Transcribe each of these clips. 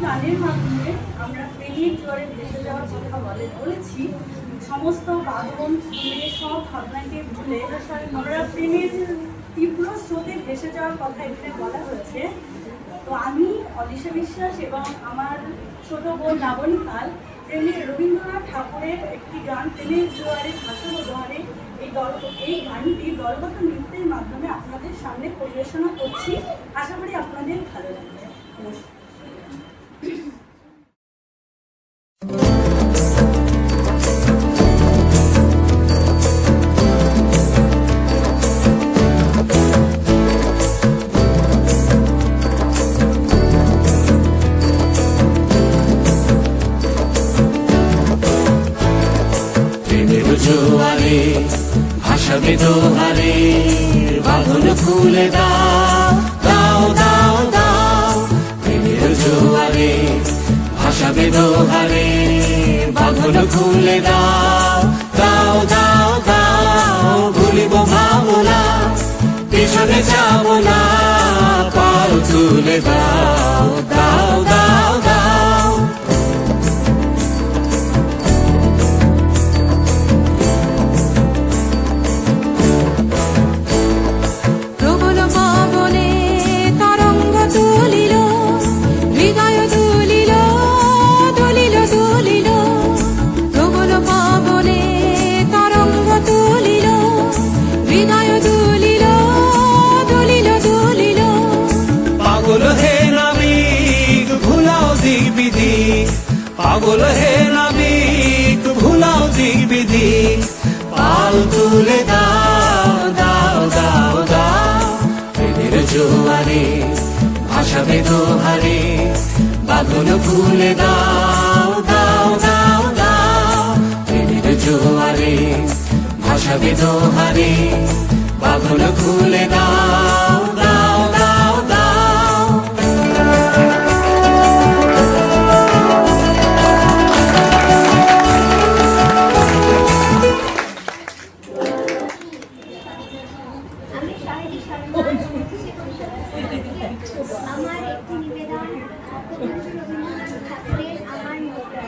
গানের মাধ্যমে আমরা প্রেমের জোয়ারে ভেসে যাওয়ার কথা বলেছি। সমস্ত বাঁধন ভুলে, সব ভাবনাকে ভুলে আমরা প্রেমের তীব্র স্রোতে ভেসে যাওয়ার কথা এখানে বলা হয়েছে। তো আমি অলিশা বিশ্বাস এবং আমার ছোট বোন লাবণী পাল রবীন্দ্রনাথ ঠাকুরের একটি গান প্রেমের জোয়ারে ভাসাবো জোয়ারে এই গানটি দলগত নৃত্যের মাধ্যমে আপনাদের সামনে পরিবেশনা করছি। আশা করি আপনাদের ভালো লাগবে। নমস্কার। জোয়ারে ভাসাবে দোহারে বাঁধন খুলে দাও দাও দাও দাও। প্রেমের জোয়ারে ভাসাবে দোহারে বাঁধন খুলে দাও দাও দাও দাও। ভুলিব ভাবনা পিছনে যাব না, পাল তুলে দাও দাও দাও দাও। পাগল হে নাবিক ভুলাও দিক বিধি, পাল তুলে দাও দাও দাও দাও। প্রেমের জোয়ারে ভাসাবে দোহারে বাঁধন খুলে দাও দাও দাও দাও। প্রেমের জোয়ারে ভাসাবে দোহারে বাঁধন খুলে দাও দাও দাও দাও। আমার একটি নিবেদন রবীন্দ্রনাথ ঠাকুরের আমার নৌকা।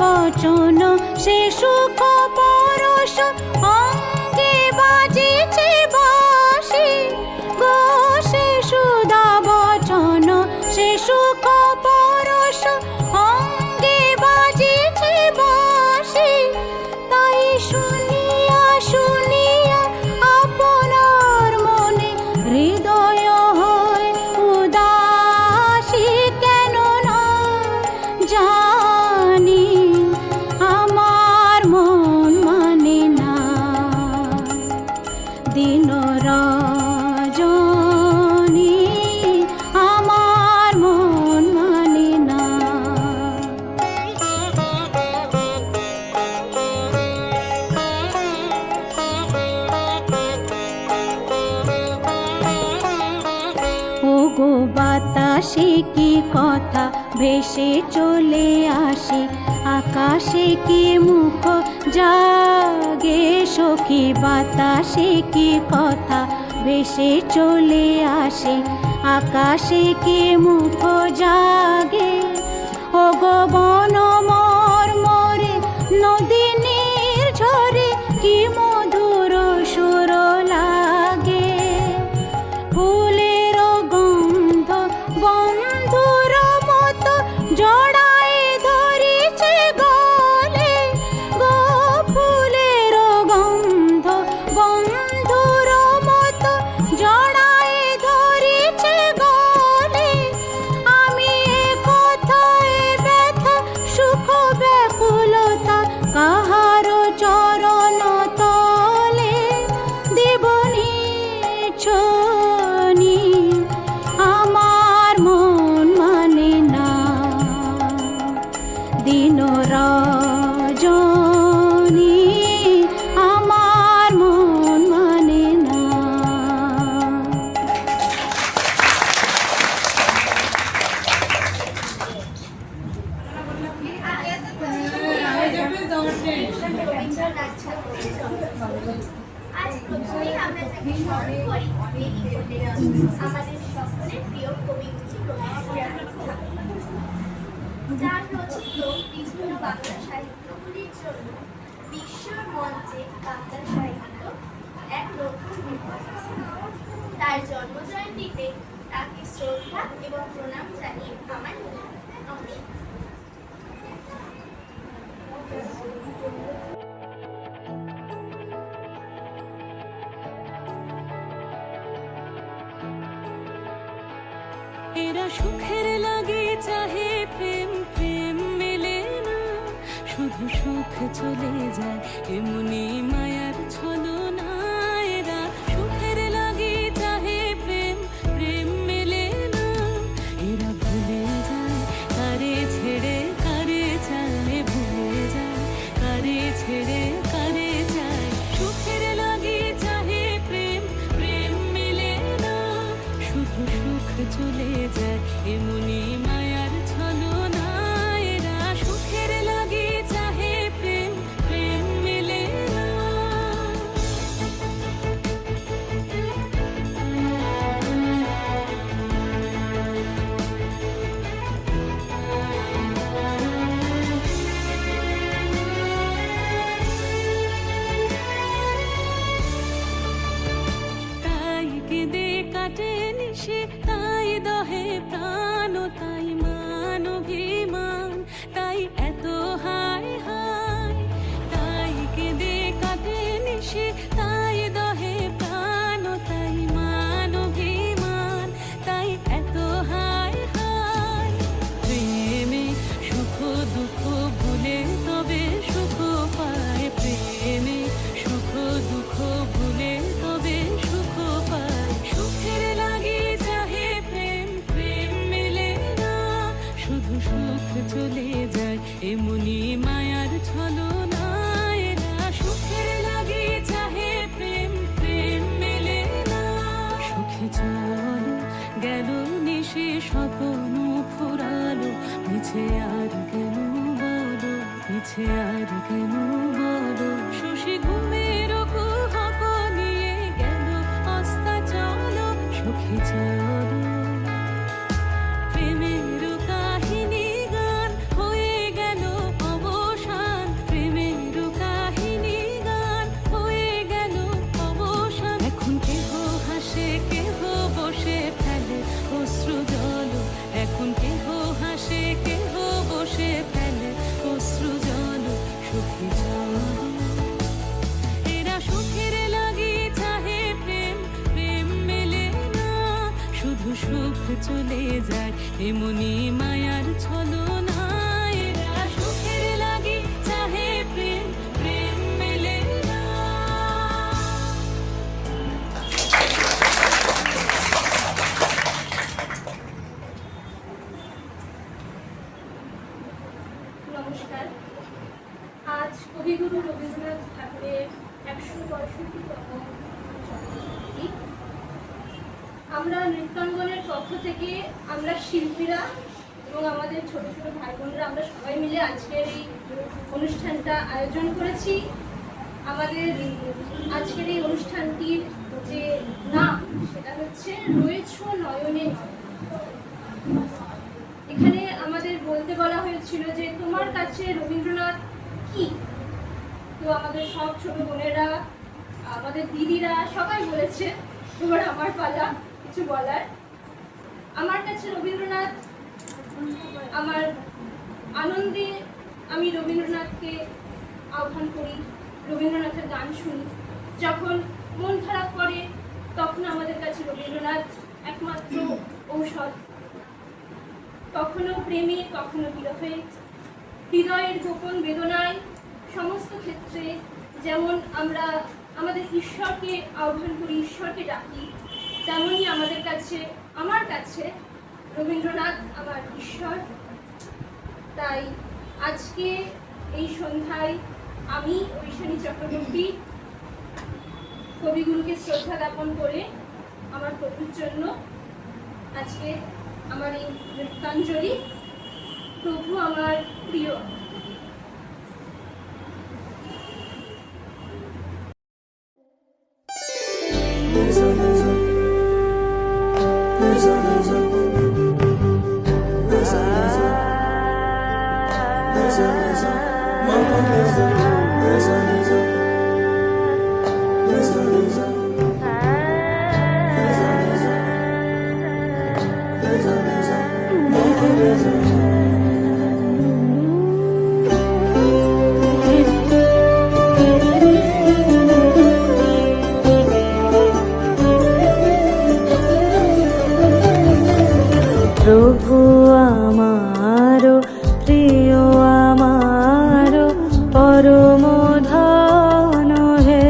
বচন সে সুখ পরশ অঙ্গে বাজিছে আকাশে কি কথা ভেসে চলে আসে, আকাশে কি মুখ জাগে সখী, বাতাসে কি কথা ভেসে চলে আসে, আকাশে কি মুখ জাগে। ও গো বন মর্মরে নদী নির্ঝরে কি মধুর সুর লাগে, ফুলের গন্ধ বন্ধুর মতো জড়ায় ধরিছে গলে গো, ফুলের গন্ধ বন্ধুর মতো জড়ায় ধরিছে গলে। আমি এ কথায় ব্যথা সুখ ব্যাকুলতা কাহার চরণ তলে দেবনি ছনি, আমার মন মানে না দিন রজনী, আমার মন মানে না। আজ প্রথমেই আমরা তাকে স্মরণ করি বেনি বলে আমাদের সকলের প্রিয় কবিগুরু রবীন্দ্রনাথ ঠাকুর, যার রচিত বিভিন্ন বাংলা সাহিত্যগুলির জন্য বিশ্বর মঞ্চে বাংলা সাহিত্য এক নতুন রূপ পাচ্ছে। তার জন্মজয়ন্তীতে তাকে শ্রদ্ধা এবং প্রণাম জানিয়ে আমার নমস্কার। এরা সুখের লাগে চাহে প্রেম, প্রেম মেলে না, শুধু সুখ চলে যায় এমনি মায়ার ছলনা। এরা সুখের লাগে চাহে প্রেম, প্রেম মেলে না, এরা ভুলে যায় কারে ছেড়ে কারে চায়, ভুলে যায় কারে ছেড়ে কারে চায়। সুখের লাগে চাহে প্রেম, প্রেম মেলে না, শুধু সুখ চলে যায় এমনি মায়ার ছলনা। এরা সুখের লাগে চাহে প্রেম, প্রেম মেলে না। তাই কেঁদে কাটে নিশে, তাই দহে প্রাণ, তাই মান অভিমান, তাই এত হায় হায়। তাই কেঁদে কাটে নিশে, তাই দহে প্রাণ, তাই মান অভিমান, তাই এত হায় হায়। প্রেমে সুখ দুঃখ ভুলে তবে সুখ পায়, প্রেমে সুখ দুঃখ ভুলে তবে সুখ পায়। সুখের লাগে চাহে প্রেম, প্রেম মেলে না, শুধু সুখ চলে যায় এমনি মায়ার ছলনা। এরা সুখের লাগে চাহে প্রেম, প্রেম মেলে না। সুখে চলো গেল নিশে স্বপ্ন ফুরালো, মিছে আর কেন বলো, মিছে আর কেন বলো। শশী ঘুমের কুহক নিয়ে গেল অস্তা চলো, সুখে চলো। প্রেমের কাহিনী গান হয়ে গেল অবসান, প্রেমের কাহিনী গান হয়ে গেল অবসান। এখন কেহ হাসে কেহ বসে ফেলে অশ্রু জল, এখন কেহ হাসে কেহ বসে ফেলে অশ্রু জল। সুখে চলো। এরা সুখের লাগি চাহে প্রেম, প্রেম মেলে না, শুধু সুখ চলে যায় এমনি মায়ার ছলনা। এরা সুখের লাগি চাহে প্রেম, প্রেম মেলে না। নমস্কার। আজ কবিগুরু রবীন্দ্রনাথ ঠাকুরের 165তম জন্মজয়ন্তী। আমরা নৃত্যাঙ্গনের পক্ষ থেকে আমরা শিল্পীরা এবং আমাদের ছোট ছোট ভাই বোনরা আমরা সবাই মিলে আজকের এই অনুষ্ঠানটা আয়োজন করেছি। আমাদের আজকের এই অনুষ্ঠানটির যে নাম সেটা হচ্ছে রয়েছ নয়নে নয়নে। এখানে আমাদের বলতে বলা হয়েছিল যে তোমার কাছে রবীন্দ্রনাথ কি। তো আমাদের সব ছোট বোনেরা, আমাদের দিদিরা সবাই বলেছে, এবার আমার পালা কিছু বলার। আমার কাছে রবীন্দ্রনাথ আমার আনন্দে আমি রবীন্দ্রনাথকে আহ্বান করি, রবীন্দ্রনাথের গান শুনি। যখন মন খারাপ করে তখন আমাদের কাছে রবীন্দ্রনাথ একমাত্র ঔষধ। কখনো প্রেমে, কখনো বিরহে, হৃদয়ের গোপন বেদনায়, সমস্ত ক্ষেত্রে যেমন আমরা আমাদের ঈশ্বরকে আহ্বান করি, ঈশ্বরকে ডাকি, তেমনই আমার কাছে রবীন্দ্রনাথ আমার ঈশ্বর। তাই আজকে এই সন্ধ্যায় আমি ঐশানী চক্রবর্তী কবিগুরুকে শ্রদ্ধা জ্ঞাপন করে আমার প্রভুর জন্য আজকে আমার এই নৃত্যাঞ্জলি। প্রভু আমার প্রিয়। প্রভু আমার প্রিয়, আমার পরম ধন হে,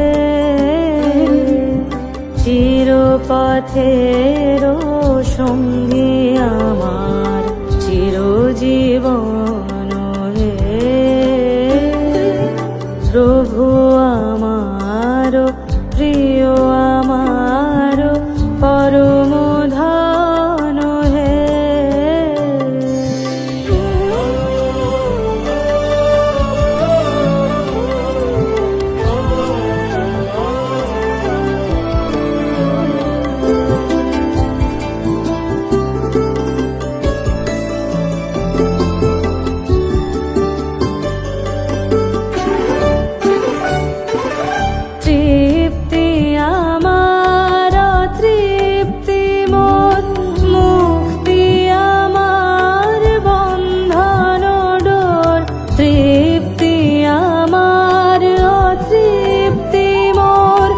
চিরপথের সঙ্গী আমার চিরজীবন হে। প্রভু আমার প্রিয়, আমার পরম ধন হে। তৃপ্তি আমার, তৃপ্তি মোর, মুক্তি আমার বন্ধন ডোর। তৃপ্তি আমার, তৃপ্তি মোর,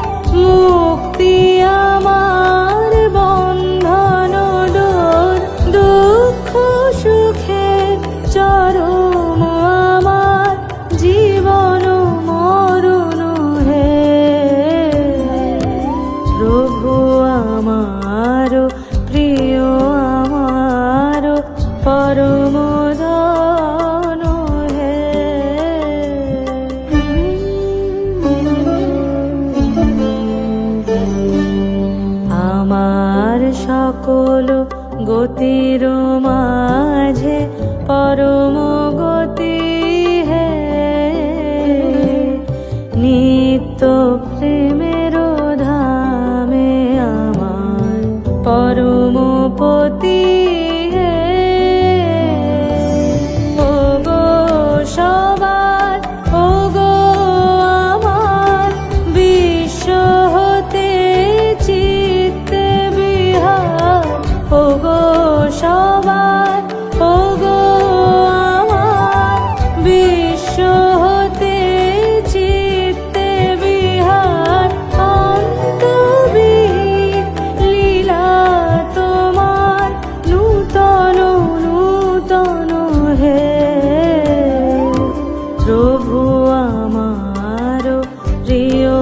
মুক্তি আমার বন্ধন ডোর। দুঃখ সুখের চরম আমার জীবন মরণ হে। প্রভু আমার প্রিয়, আমার পরম ধন হে। আমার সকল গতির মাঝে পরম গতি হে, নিত্য প্রেমের ধামে আমার পরম পতি হে। ও গো সবার, ও গো আমার বিশ্ব হতে চিত্তে বিহার। ও গো সবার, ও গো আমার বিশ্ব হতে চিত্তে বিহার। অন্তবিহীন লীলা তোমার নূতন নূতন হে। প্রভু আমার প্রিয়,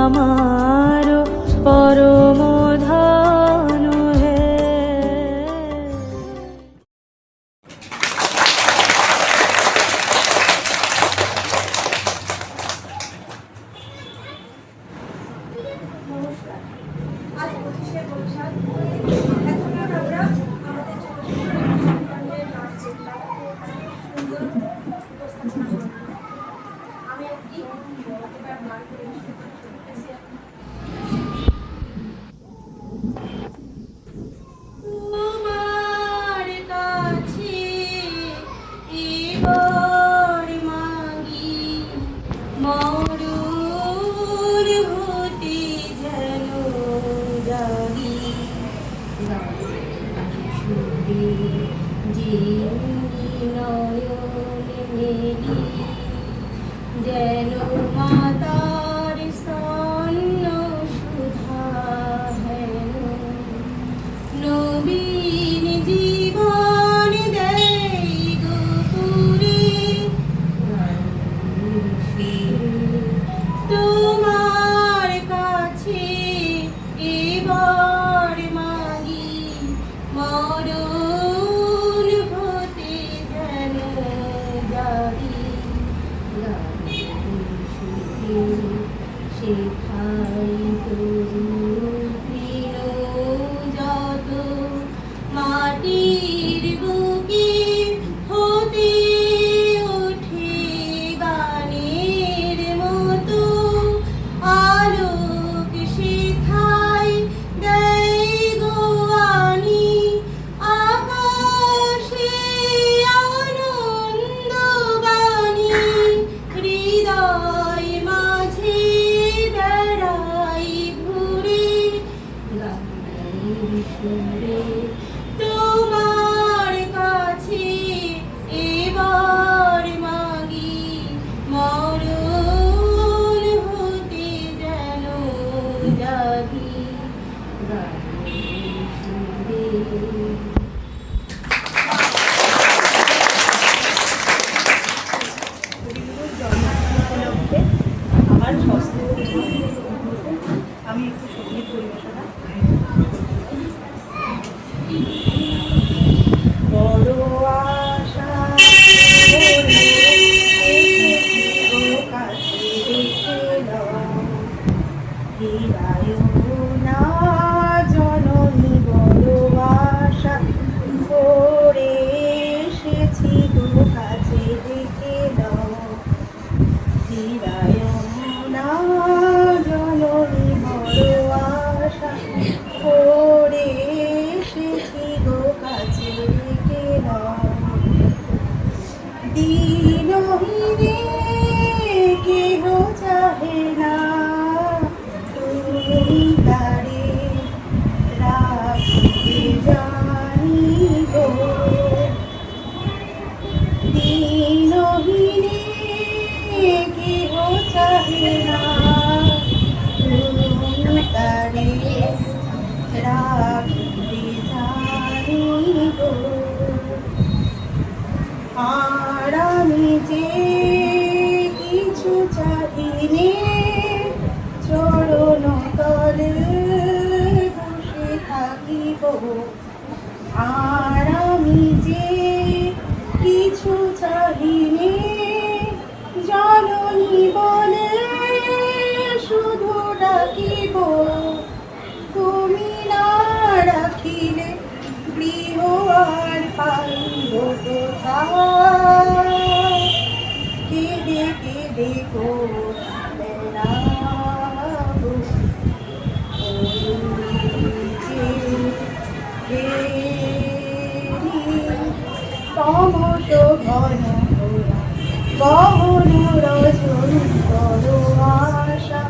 আমার পরম ধন হে। নমস্কার। আজ 25শে বৈশাখ জিন্নি নয়নে মেলি যেন মাতার স্তন্য সুধা হেন নবীন জীবন দেই গোপুরে তোমার কাছে এবার মাগি মরণ হতে যেন জারি শেখাই তরুণ যত মাটির বুকে হতে ওঠে গানের মতো আলোক শেখাই দেয় গোয়ানি আকাশে আনন্দ বাণী হৃদয় মাঝে বেড়াই ঘুরে গানের সুরে তোমার কাছে এবার মাগি মরণ হতে যেন জাগি গানের সুরে। কবিগুরুর জন্মদিন উপলক্ষে আমার ষষ্ঠ আমি একটু সঙ্গীত পরিবেশনা বড় আশা করে এসেছি গো কাছে রেখে দাও ফিরায়ও না জননী বড় আশা করে এসেছি গো কাছে রেখে দাও ফিরায়ও না জননী বড় আশা করে এসেছি গো কাছে রেখে দাও দিনহীনে কেহ চাহে না তুমি তারে রাখতে জানি গো দিনহীনে কেহ চাহে না তুমি তারে রাখতে জানি গো আর আমি যে কিছু চাহিনে চরণ তলে বসে থাকিব আর আমি যে কিছু চাহিনে জননী বলে শুধু ডাকিব তুমি না রাখিলে গৃহ আর পাইব কোথায় কেঁদে কেঁদে গো বেড়াবো তমস ঘন গহন রজনী বড় আশা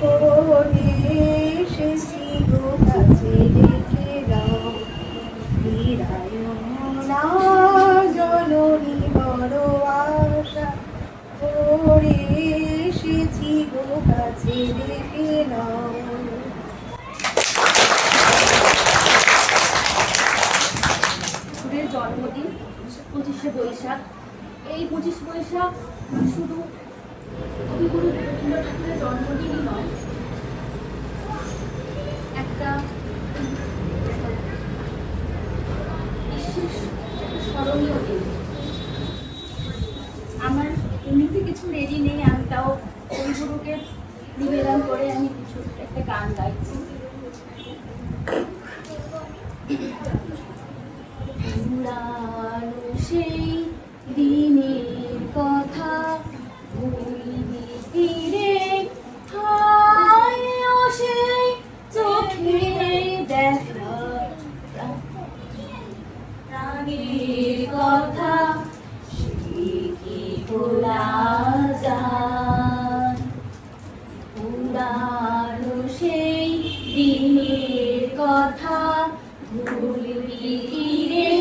করে এসেছি গো কাছে রেখে দাও ফিরায়ও না জননী বড় আশা করে এসেছি গো কাছে রেখে দাও। সুরের জন্মদিন 25শে বৈশাখ। এই 25 বৈশাখ শুধু কবিগুরু রবীন্দ্রনাথ ঠাকুরের জন্মদিনই নয়, একটা বিশেষ স্মরণীয় দিন। আমার এমনিতে কিছু রেডি নেই, আমি তাও কবিগুরুকে নিবেদন করে আমি কিছু একটা গান গাইছি। পুরানো সেই দিনের কথা ভুলিনি ফিরে, হায় ও সেই চোখে দেখা রাগের কথা, সে কি ভোলা যায়? পুরানো সেই দিনের কথা ভুলবি কি রে,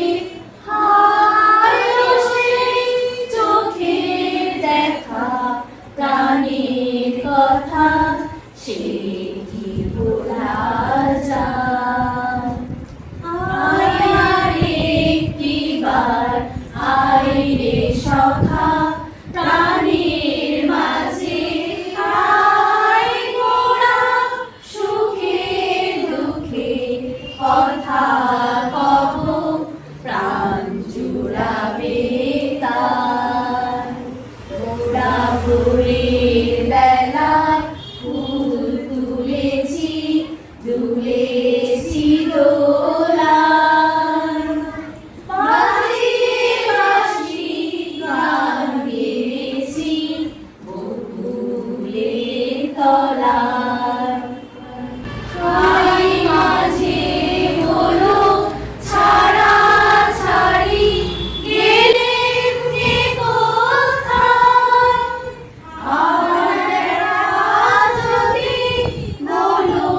তাই মাঝে হলো ছাড়া ছাড়ি গেলেন যে কোথায় আবার যদি বলো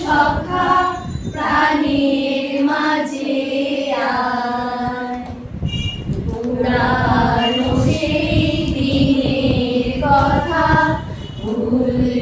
সখা প্রাণের মাঝে আয় পুরানো সেই দিনের কথা ভুল